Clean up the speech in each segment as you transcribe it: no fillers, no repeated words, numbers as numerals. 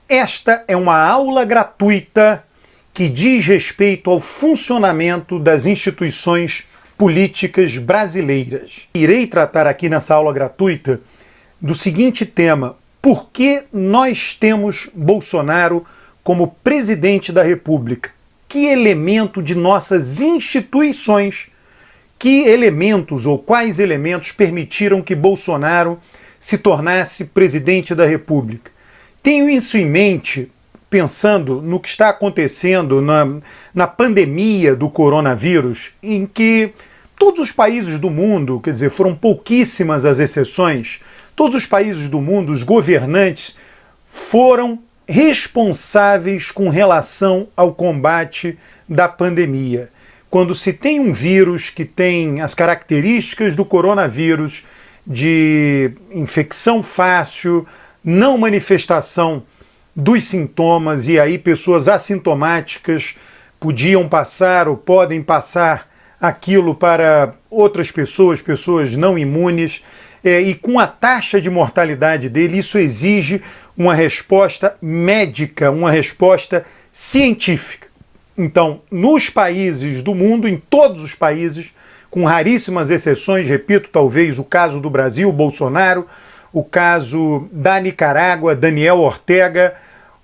Esta é uma aula gratuita que diz respeito ao funcionamento das instituições políticas brasileiras. Irei tratar aqui nessa aula gratuita do seguinte tema: por que nós temos Bolsonaro como presidente da República? Que elemento de nossas instituições, que elementos ou quais elementos permitiram que Bolsonaro se tornasse presidente da República? Tenho isso em mente pensando no que está acontecendo na pandemia do coronavírus, em que todos os países do mundo, quer dizer, foram pouquíssimas as exceções, todos os países do mundo, os governantes, foram responsáveis com relação ao combate da pandemia. Quando se tem um vírus que tem as características do coronavírus, de infecção fácil, não manifestação dos sintomas, e aí pessoas assintomáticas podiam passar ou podem passar aquilo para outras pessoas, pessoas não imunes, e com a taxa de mortalidade dele, isso exige uma resposta médica, uma resposta científica. Então, nos países do mundo, em todos os países, com raríssimas exceções, repito, talvez o caso do Brasil, Bolsonaro, o caso da Nicarágua, Daniel Ortega,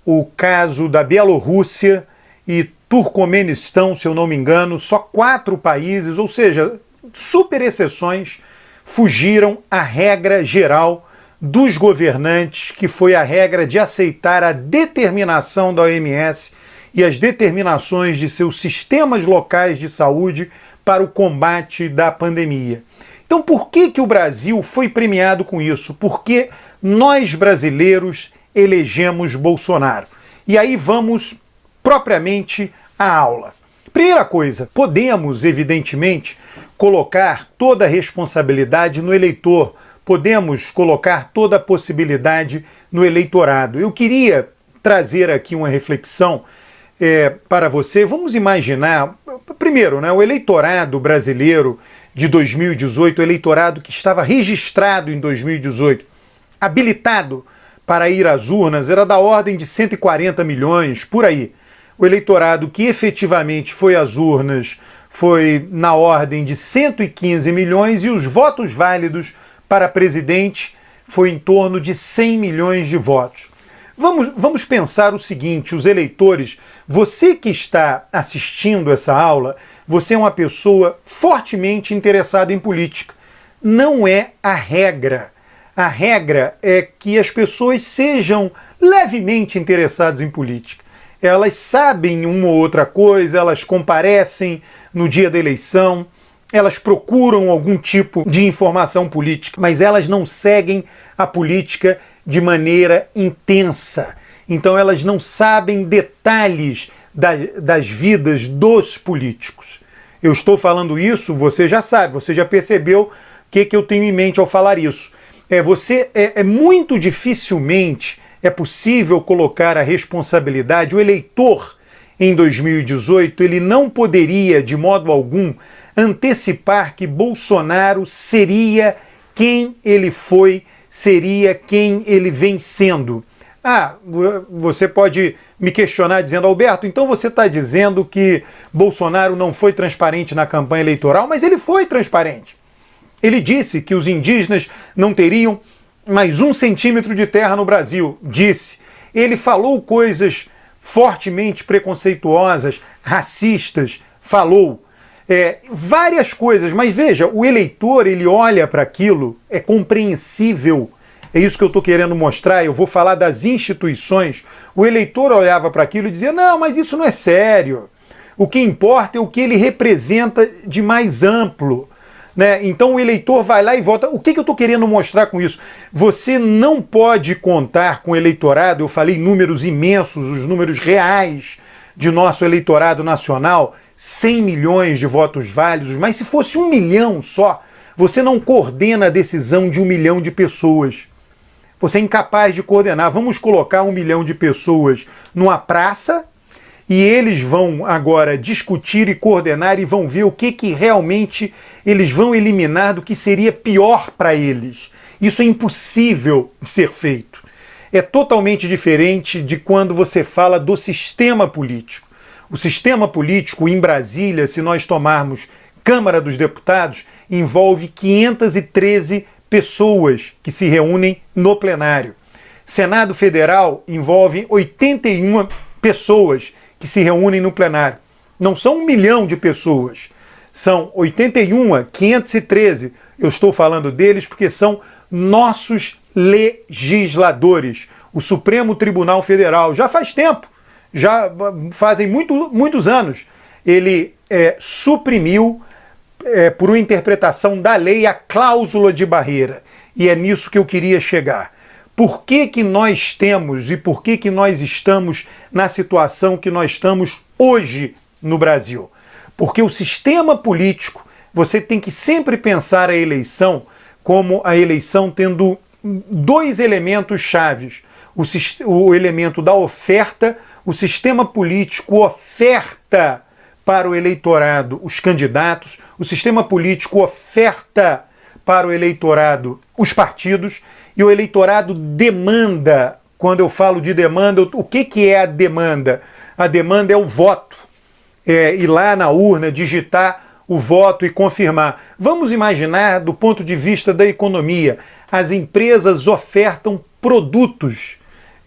o caso da Bielorrússia e Turcomenistão, se eu não me engano, só 4 países, ou seja, super exceções, fugiram à regra geral dos governantes, que foi a regra de aceitar a determinação da OMS e as determinações de seus sistemas locais de saúde para o combate da pandemia. Então, por que o Brasil foi premiado com isso? Porque nós brasileiros elegemos Bolsonaro. E aí vamos propriamente à aula. Primeira coisa, podemos, evidentemente, colocar toda a responsabilidade no eleitor, podemos colocar toda a possibilidade no eleitorado. Eu queria trazer aqui uma reflexão para você. Vamos imaginar, primeiro, o eleitorado brasileiro de 2018, o eleitorado que estava registrado em 2018, habilitado para ir às urnas, era da ordem de 140 milhões, por aí. O eleitorado que efetivamente foi às urnas foi na ordem de 115 milhões e os votos válidos para presidente foi em torno de 100 milhões de votos. Vamos pensar o seguinte, os eleitores, você que está assistindo essa aula, você é uma pessoa fortemente interessada em política. Não é a regra. A regra é que as pessoas sejam levemente interessadas em política. Elas sabem uma ou outra coisa, elas comparecem no dia da eleição, elas procuram algum tipo de informação política, mas elas não seguem a política de maneira intensa. Então elas não sabem detalhes das vidas dos políticos. Eu estou falando isso, você já sabe, você já percebeu o que eu tenho em mente ao falar isso. Muito dificilmente é possível colocar a responsabilidade, o eleitor em 2018, ele não poderia de modo algum antecipar que Bolsonaro seria quem ele foi, seria quem ele vem sendo. Você pode me questionar dizendo, Alberto, então você está dizendo que Bolsonaro não foi transparente na campanha eleitoral, mas ele foi transparente. Ele disse que os indígenas não teriam mais 1 centímetro de terra no Brasil, disse. Ele falou coisas fortemente preconceituosas, racistas, falou várias coisas, mas veja, o eleitor, ele olha para aquilo, é compreensível. É isso que eu estou querendo mostrar, eu vou falar das instituições. O eleitor olhava para aquilo e dizia, não, mas isso não é sério. O que importa é o que ele representa de mais amplo. Então o eleitor vai lá e vota. O que eu estou querendo mostrar com isso? Você não pode contar com o eleitorado, eu falei números imensos, os números reais de nosso eleitorado nacional, 100 milhões de votos válidos, mas se fosse 1 milhão só, você não coordena a decisão de 1 milhão de pessoas. Você é incapaz de coordenar. Vamos colocar 1 milhão de pessoas numa praça e eles vão agora discutir e coordenar e vão ver o que realmente eles vão eliminar do que seria pior para eles. Isso é impossível de ser feito. é totalmente diferente de quando você fala do sistema político. O sistema político em Brasília, se nós tomarmos Câmara dos Deputados, envolve 513 pessoas que se reúnem no plenário. Senado Federal envolve 81 pessoas que se reúnem no plenário. Não são 1 milhão de pessoas, são 81, 513. Eu estou falando deles porque são nossos legisladores. O Supremo Tribunal Federal já faz tempo, já fazem muitos anos, ele suprimiu, por uma interpretação da lei, a cláusula de barreira. E é nisso que eu queria chegar. Por que que nós temos e por que que nós estamos na situação que nós estamos hoje no Brasil? Porque o sistema político, você tem que sempre pensar a eleição como a eleição tendo dois elementos chaves. O elemento da oferta, o sistema político oferta para o eleitorado os candidatos, o sistema político oferta para o eleitorado os partidos e o eleitorado demanda. Quando eu falo de demanda, o que é a demanda? A demanda é o voto. Ir lá na urna, digitar o voto e confirmar. Vamos imaginar do ponto de vista da economia. As empresas ofertam produtos.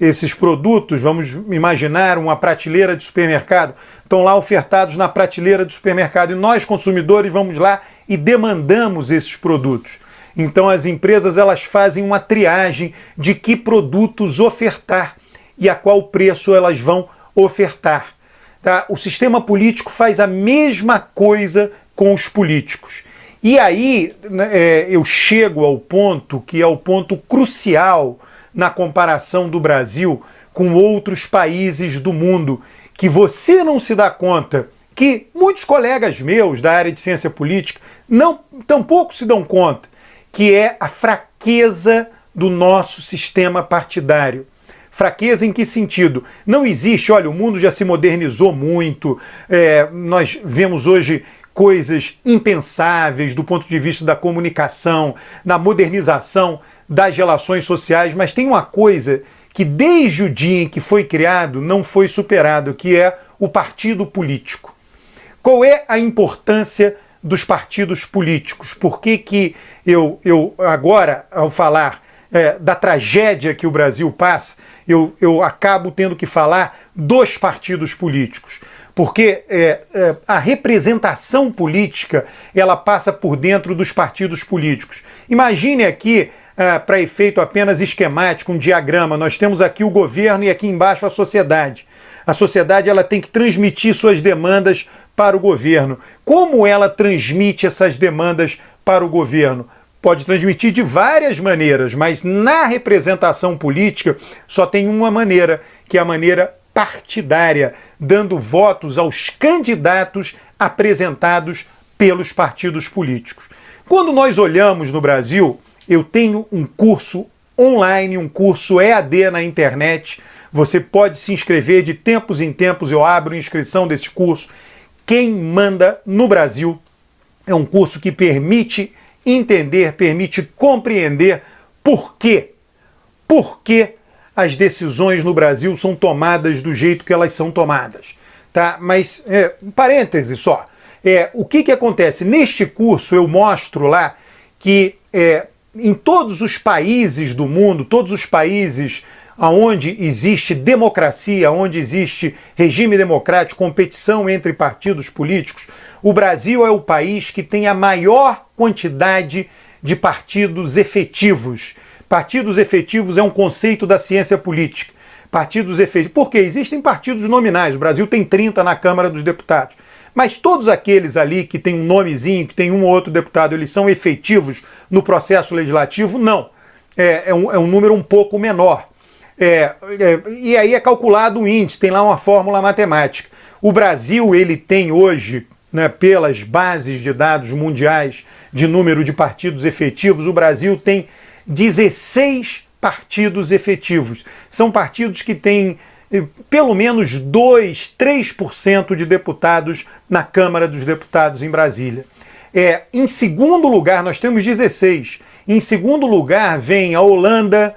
Esses produtos, vamos imaginar uma prateleira de supermercado, estão lá ofertados na prateleira de supermercado e nós, consumidores, vamos lá e demandamos esses produtos. Então as empresas elas fazem uma triagem de que produtos ofertar e a qual preço elas vão ofertar. Tá? O sistema político faz a mesma coisa com os políticos. E aí eu chego ao ponto que é o ponto crucial na comparação do Brasil com outros países do mundo, que você não se dá conta, que muitos colegas meus da área de ciência política tampouco se dão conta, que é a fraqueza do nosso sistema partidário. Fraqueza em que sentido? Não existe, olha, o mundo já se modernizou muito, nós vemos hoje coisas impensáveis do ponto de vista da comunicação, na modernização das relações sociais, mas tem uma coisa que desde o dia em que foi criado não foi superado, que é o partido político. Qual é a importância dos partidos políticos? Por que eu agora, ao falar da tragédia que o Brasil passa, eu acabo tendo que falar dos partidos políticos? Porque a representação política ela passa por dentro dos partidos políticos. Imagine aqui, para efeito apenas esquemático, um diagrama, nós temos aqui o governo e aqui embaixo a sociedade. A sociedade ela tem que transmitir suas demandas para o governo. Como ela transmite essas demandas para o governo? Pode transmitir de várias maneiras, mas na representação política só tem uma maneira, que é a maneira partidária, dando votos aos candidatos apresentados pelos partidos políticos. Quando nós olhamos no Brasil, eu tenho um curso online, um curso EAD na internet. Você pode se inscrever de tempos em tempos, eu abro inscrição desse curso. Quem manda no Brasil é um curso que permite entender, permite compreender por quê as decisões no Brasil são tomadas do jeito que elas são tomadas. Tá? Mas, um parêntese só, o que acontece? Neste curso eu mostro lá que em todos os países do mundo, todos os países onde existe democracia, onde existe regime democrático, competição entre partidos políticos, o Brasil é o país que tem a maior quantidade de partidos efetivos. Partidos efetivos é um conceito da ciência política. Partidos efetivos. Por quê? Existem partidos nominais. O Brasil tem 30 na Câmara dos Deputados. Mas todos aqueles ali que tem um nomezinho, que tem um ou outro deputado, eles são efetivos no processo legislativo? Não. É um número um pouco menor. E aí é calculado o índice, tem lá uma fórmula matemática. O Brasil, ele tem hoje, pelas bases de dados mundiais de número de partidos efetivos, o Brasil tem 16 partidos efetivos. São partidos que têm pelo menos 2, 3% de deputados na Câmara dos Deputados em Brasília. Em segundo lugar, nós temos 16. Em segundo lugar vem a Holanda,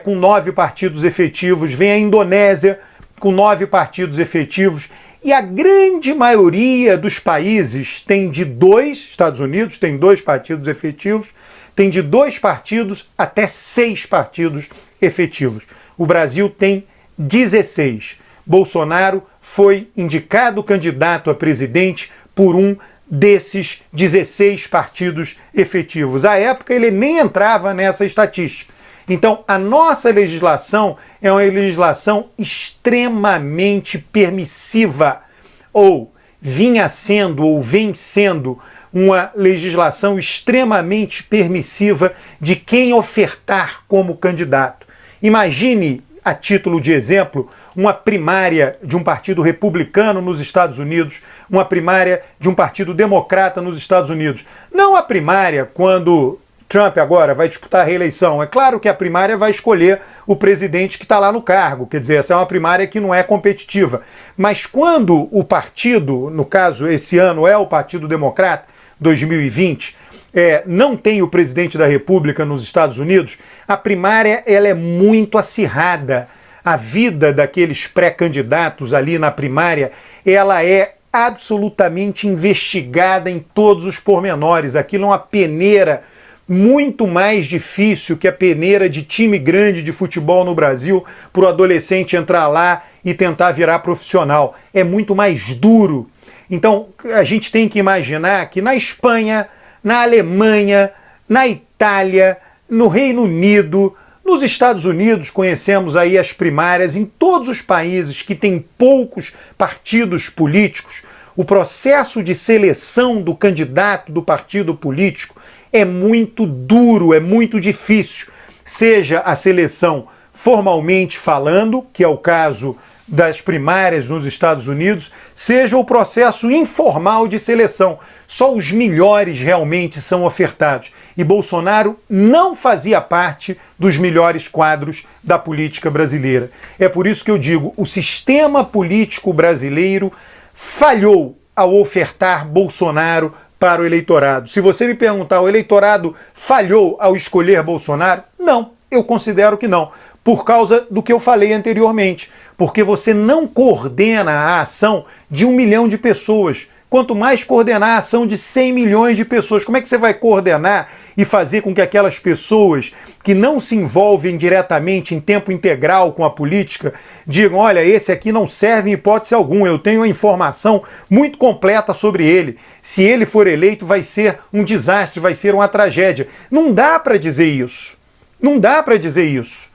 com 9 partidos efetivos, vem a Indonésia com 9 partidos efetivos, e a grande maioria dos países tem de 2, Estados Unidos tem 2 partidos efetivos, tem de 2 partidos até 6 partidos efetivos. O Brasil tem 16. Bolsonaro foi indicado candidato a presidente por um desses 16 partidos efetivos. À época ele nem entrava nessa estatística. Então a nossa legislação é uma legislação extremamente permissiva, ou vinha sendo, ou vem sendo, uma legislação extremamente permissiva de quem ofertar como candidato. Imagine, a título de exemplo, uma primária de um partido republicano nos Estados Unidos, uma primária de um partido democrata nos Estados Unidos. Não a primária quando Trump agora vai disputar a reeleição. É claro que a primária vai escolher o presidente que está lá no cargo, quer dizer, essa é uma primária que não é competitiva. Mas quando o partido, no caso esse ano é o Partido Democrata, 2020, não tem o presidente da República nos Estados Unidos, a primária ela é muito acirrada. A vida daqueles pré-candidatos ali na primária, ela é absolutamente investigada em todos os pormenores. Aquilo é uma peneira muito mais difícil que a peneira de time grande de futebol no Brasil para o adolescente entrar lá e tentar virar profissional. É muito mais duro. Então a gente tem que imaginar que na Espanha, na Alemanha, na Itália, no Reino Unido, nos Estados Unidos, conhecemos aí as primárias, em todos os países que têm poucos partidos políticos, o processo de seleção do candidato do partido político é muito duro, é muito difícil. Seja a seleção formalmente falando, que é o caso das primárias nos Estados Unidos, seja o processo informal de seleção. Só os melhores realmente são ofertados. E Bolsonaro não fazia parte dos melhores quadros da política brasileira. É por isso que eu digo, o sistema político brasileiro falhou ao ofertar Bolsonaro para o eleitorado. Se você me perguntar, o eleitorado falhou ao escolher Bolsonaro? Não, eu considero que não. Por causa do que eu falei anteriormente. Porque você não coordena a ação de 1 milhão de pessoas. Quanto mais coordenar a ação de 100 milhões de pessoas. Como é que você vai coordenar e fazer com que aquelas pessoas que não se envolvem diretamente em tempo integral com a política digam, olha, esse aqui não serve em hipótese alguma, eu tenho uma informação muito completa sobre ele. Se ele for eleito vai ser um desastre, vai ser uma tragédia. Não dá para dizer isso. Não dá para dizer isso.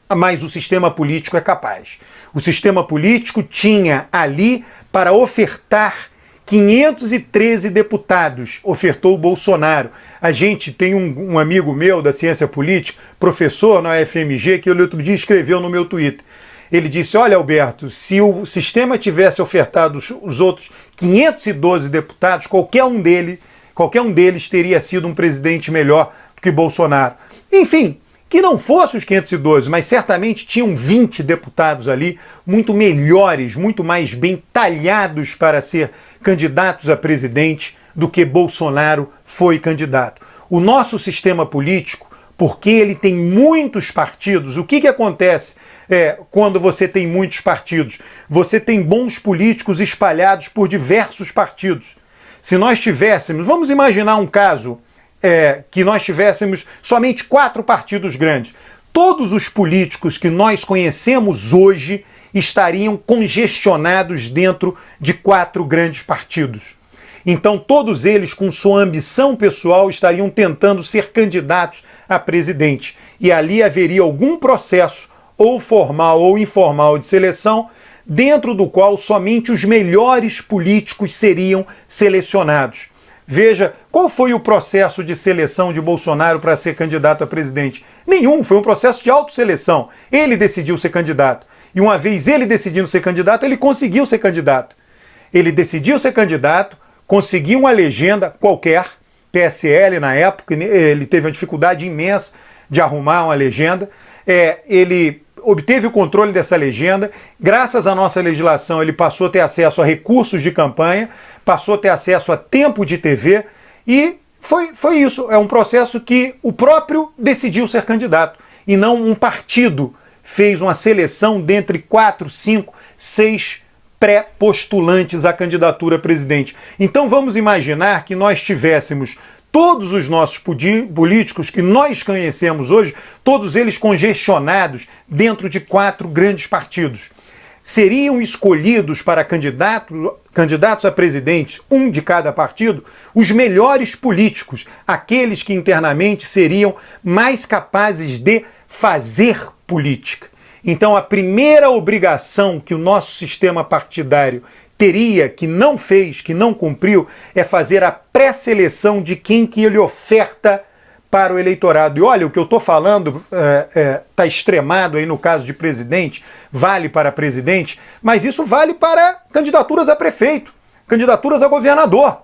Mas o sistema político é capaz. O sistema político tinha ali para ofertar 513 deputados, ofertou o Bolsonaro. A gente tem um amigo meu da ciência política, professor na UFMG, que ele outro dia escreveu no meu Twitter. Ele disse, olha Alberto, se o sistema tivesse ofertado os outros 512 deputados, qualquer um deles teria sido um presidente melhor do que Bolsonaro. Enfim, que não fosse os 512, mas certamente tinham 20 deputados ali, muito melhores, muito mais bem talhados para ser candidatos a presidente do que Bolsonaro foi candidato. O nosso sistema político, porque ele tem muitos partidos, o que acontece quando você tem muitos partidos? Você tem bons políticos espalhados por diversos partidos. Se nós tivéssemos, vamos imaginar um caso que nós tivéssemos somente 4 partidos grandes. Todos os políticos que nós conhecemos hoje estariam congestionados dentro de 4 grandes partidos. Então todos eles, com sua ambição pessoal, estariam tentando ser candidatos a presidente. E ali haveria algum processo, ou formal ou informal, de seleção, dentro do qual somente os melhores políticos seriam selecionados. Veja, qual foi o processo de seleção de Bolsonaro para ser candidato a presidente? Nenhum, foi um processo de autoseleção. Ele decidiu ser candidato. E uma vez ele decidindo ser candidato, ele conseguiu ser candidato. Ele decidiu ser candidato, conseguiu uma legenda qualquer, PSL na época, ele teve uma dificuldade imensa de arrumar uma legenda. Ele obteve o controle dessa legenda, graças à nossa legislação ele passou a ter acesso a recursos de campanha, passou a ter acesso a tempo de TV e foi isso, é um processo que o próprio decidiu ser candidato. e não um partido fez uma seleção dentre 4, 5, 6 pré-postulantes à candidatura a presidente. Então vamos imaginar que nós tivéssemos todos os nossos políticos que nós conhecemos hoje, todos eles congestionados dentro de 4 grandes partidos. Seriam escolhidos para candidatos a presidente, um de cada partido, os melhores políticos, aqueles que internamente seriam mais capazes de fazer política. Então, a primeira obrigação que o nosso sistema partidário teria, que não fez, que não cumpriu, é fazer a pré-seleção de quem que ele oferta para o eleitorado. E olha, o que eu estou falando está extremado aí no caso de presidente, vale para presidente, mas isso vale para candidaturas a prefeito, candidaturas a governador.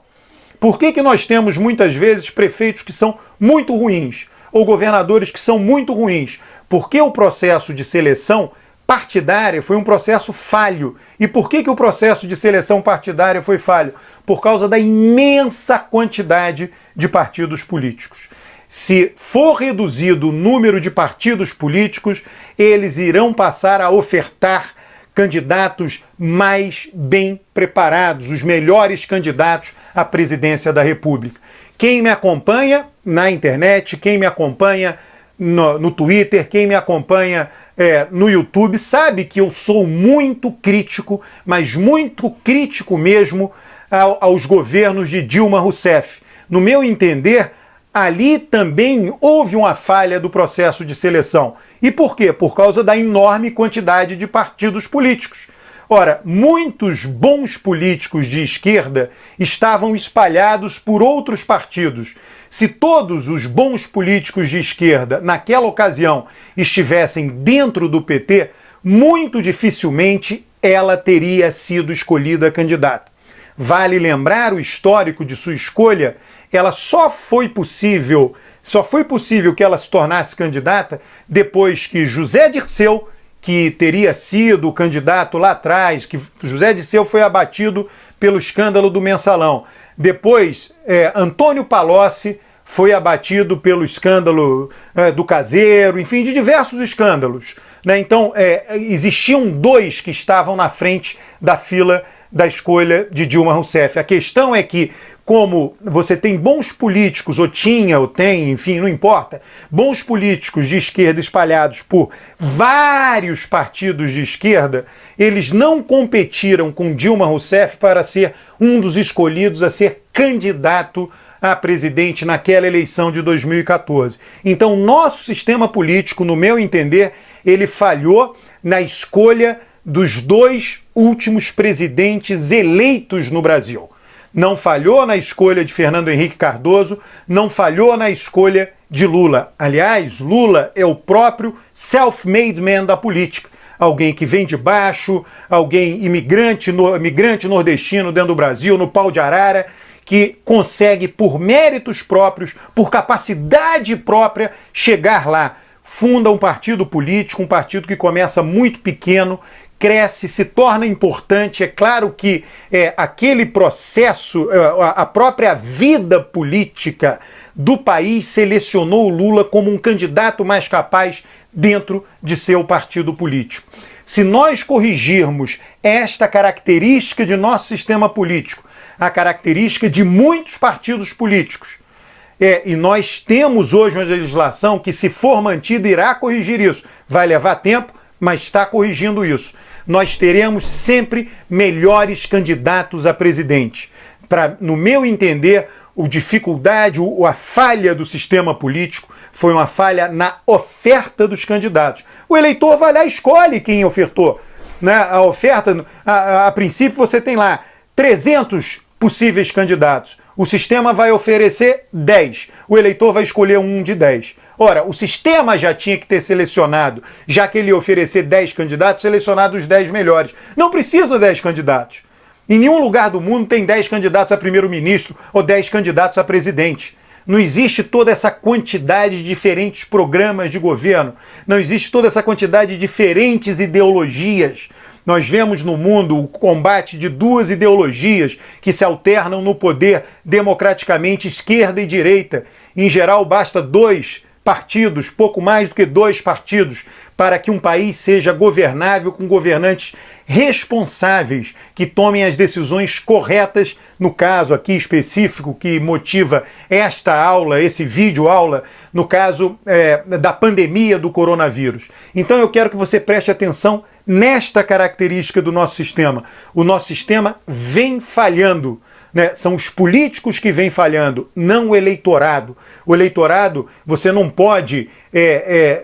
Por que nós temos muitas vezes prefeitos que são muito ruins ou governadores que são muito ruins? Porque o processo de seleção partidária foi um processo falho. E por que o processo de seleção partidária foi falho? Por causa da imensa quantidade de partidos políticos. Se for reduzido o número de partidos políticos, eles irão passar a ofertar candidatos mais bem preparados, os melhores candidatos à presidência da República. Quem me acompanha na internet, quem me acompanha no Twitter, quem me acompanha no YouTube, sabe que eu sou muito crítico, mas muito crítico mesmo aos governos de Dilma Rousseff. No meu entender, ali também houve uma falha do processo de seleção. E por quê? Por causa da enorme quantidade de partidos políticos. Ora, muitos bons políticos de esquerda estavam espalhados por outros partidos. Se todos os bons políticos de esquerda, naquela ocasião, estivessem dentro do PT, muito dificilmente ela teria sido escolhida candidata. Vale lembrar o histórico de sua escolha. Ela só foi possível que ela se tornasse candidata depois que José Dirceu, que teria sido o candidato lá atrás, que José Dirceu foi abatido pelo escândalo do Mensalão. Depois, Antônio Palocci foi abatido pelo escândalo do Caseiro, enfim, de diversos escândalos. Né? Então, existiam 2 que estavam na frente da fila da escolha de Dilma Rousseff. A questão é que, como você tem bons políticos, ou tinha, ou tem, enfim, não importa, bons políticos de esquerda espalhados por vários partidos de esquerda, eles não competiram com Dilma Rousseff para ser um dos escolhidos a ser candidato a presidente naquela eleição de 2014. Então, nosso sistema político, no meu entender, ele falhou na escolha dos 2 últimos presidentes eleitos no Brasil. Não falhou na escolha de Fernando Henrique Cardoso, não falhou na escolha de Lula. Aliás, Lula é o próprio self-made man da política. Alguém que vem de baixo, alguém imigrante nordestino dentro do Brasil, no pau de arara, que consegue, por méritos próprios, por capacidade própria, chegar lá. Funda um partido político, um partido que começa muito pequeno, cresce, se torna importante. É claro que aquele processo, a própria vida política do país selecionou o Lula como um candidato mais capaz dentro de seu partido político. Se nós corrigirmos esta característica de nosso sistema político, a característica de muitos partidos políticos, e nós temos hoje uma legislação que, se for mantida, irá corrigir isso. Vai levar tempo, mas está corrigindo isso. Nós teremos sempre melhores candidatos a presidente. No meu entender, a falha do sistema político foi uma falha na oferta dos candidatos. O eleitor vai lá e escolhe quem ofertou. Né? A oferta, a princípio, você tem lá 300 possíveis candidatos. O sistema vai oferecer 10. O eleitor vai escolher um de 10. Ora, o sistema já tinha que ter selecionado, já que ele ia oferecer 10 candidatos, selecionado os 10 melhores. Não precisa 10 candidatos. Em nenhum lugar do mundo tem 10 candidatos a primeiro-ministro ou 10 candidatos a presidente. Não existe toda essa quantidade de diferentes programas de governo. Não existe toda essa quantidade de diferentes ideologias. Nós vemos no mundo o combate de 2 ideologias que se alternam no poder democraticamente, esquerda e direita. Em geral, basta 2 partidos, pouco mais do que 2 partidos, para que um país seja governável com governantes responsáveis que tomem as decisões corretas, no caso aqui específico que motiva esta aula, esse vídeo aula, no caso da pandemia do coronavírus. Então eu quero que você preste atenção nesta característica do nosso sistema. O nosso sistema vem falhando. São os políticos que vêm falhando, não o eleitorado. O eleitorado, você não pode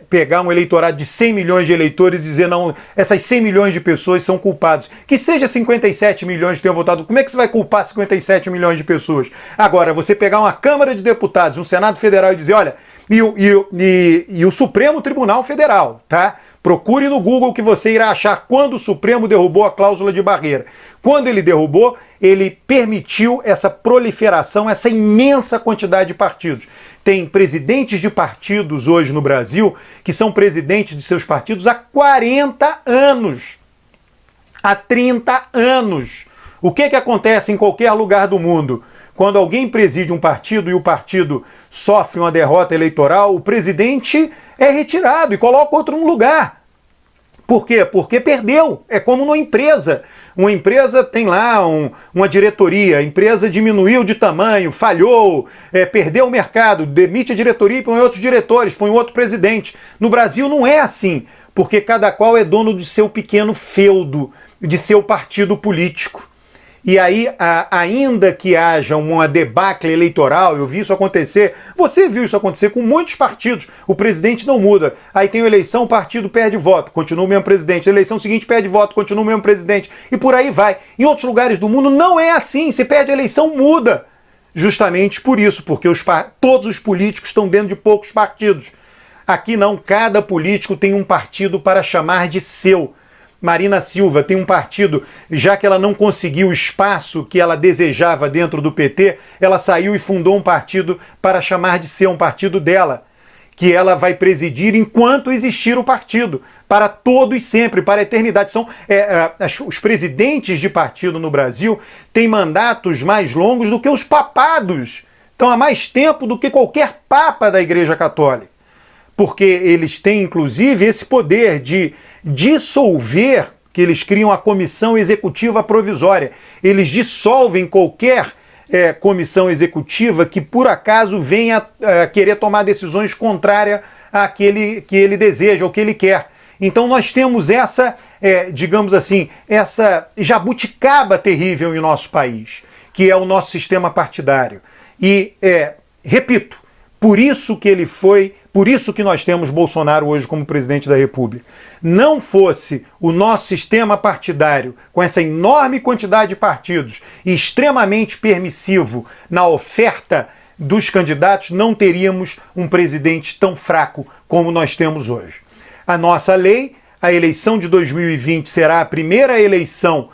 pegar um eleitorado de 100 milhões de eleitores e dizer, não, essas 100 milhões de pessoas são culpados. Que seja 57 milhões que tenham votado, como é que você vai culpar 57 milhões de pessoas? Agora, você pegar uma Câmara de Deputados, um Senado Federal e dizer, olha, e o Supremo Tribunal Federal, tá? Procure no Google que você irá achar quando o Supremo derrubou a cláusula de barreira. Quando ele derrubou, ele permitiu essa proliferação, essa imensa quantidade de partidos. Tem presidentes de partidos hoje no Brasil que são presidentes de seus partidos há 40 anos. Há 30 anos. O que acontece em qualquer lugar do mundo? Quando alguém preside um partido e o partido sofre uma derrota eleitoral, o presidente é retirado e coloca outro no lugar. Por quê? Porque perdeu. É como numa empresa. Uma empresa tem lá uma diretoria, a empresa diminuiu de tamanho, falhou, perdeu o mercado, demite a diretoria e põe outros diretores, põe outro presidente. No Brasil não é assim, porque cada qual é dono de seu pequeno feudo, de seu partido político. E aí, ainda que haja uma debacle eleitoral, eu vi isso acontecer, você viu isso acontecer com muitos partidos, o presidente não muda. Aí tem eleição, o partido perde voto, continua o mesmo presidente. A eleição seguinte perde voto, continua o mesmo presidente. E por aí vai. Em outros lugares do mundo não é assim, se perde a eleição, muda. Justamente por isso, porque todos os políticos estão dentro de poucos partidos. Aqui não, cada político tem um partido para chamar de seu. Marina Silva tem um partido, já que ela não conseguiu o espaço que ela desejava dentro do PT, ela saiu e fundou um partido para chamar de ser um partido dela, que ela vai presidir enquanto existir o partido, para todo e sempre, para a eternidade. Os presidentes de partido no Brasil têm mandatos mais longos do que os papados, estão há mais tempo do que qualquer papa da Igreja Católica. Porque eles têm, inclusive, esse poder de dissolver, que eles criam a comissão executiva provisória. Eles dissolvem qualquer comissão executiva que, por acaso, venha querer tomar decisões contrárias àquele que ele deseja, ou que ele quer. Então nós temos essa, digamos assim, essa jabuticaba terrível em nosso país, que é o nosso sistema partidário. E, repito, por isso que nós temos Bolsonaro hoje como presidente da República. Não fosse o nosso sistema partidário, com essa enorme quantidade de partidos e extremamente permissivo na oferta dos candidatos, não teríamos um presidente tão fraco como nós temos hoje. A nossa lei, a eleição de 2020 será a primeira eleição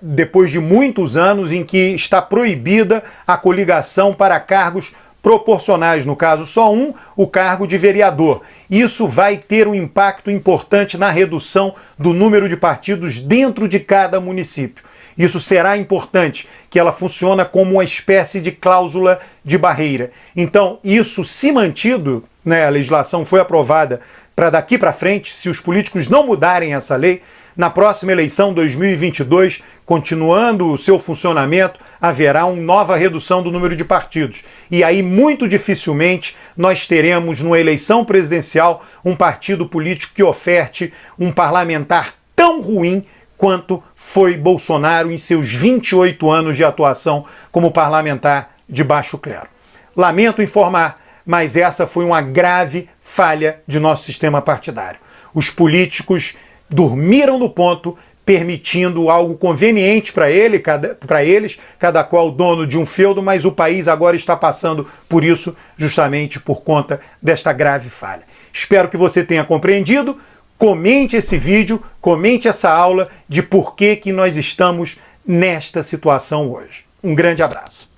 depois de muitos anos em que está proibida a coligação para cargos proporcionais, no caso só o cargo de vereador. Isso vai ter um impacto importante na redução do número de partidos dentro de cada município. Isso será importante, que ela funciona como uma espécie de cláusula de barreira. Então, isso se mantido, a legislação foi aprovada para daqui para frente, se os políticos não mudarem essa lei, na próxima eleição 2022, continuando o seu funcionamento, haverá uma nova redução do número de partidos. E aí, muito dificilmente, nós teremos, numa eleição presidencial, um partido político que oferte um parlamentar tão ruim quanto foi Bolsonaro em seus 28 anos de atuação como parlamentar de baixo clero. Lamento informar, mas essa foi uma grave falha de nosso sistema partidário. Os políticos dormiram no ponto, permitindo algo conveniente para eles, cada qual dono de um feudo, mas o país agora está passando por isso justamente por conta desta grave falha. Espero que você tenha compreendido. Comente esse vídeo, comente essa aula de por que nós estamos nesta situação hoje. Um grande abraço.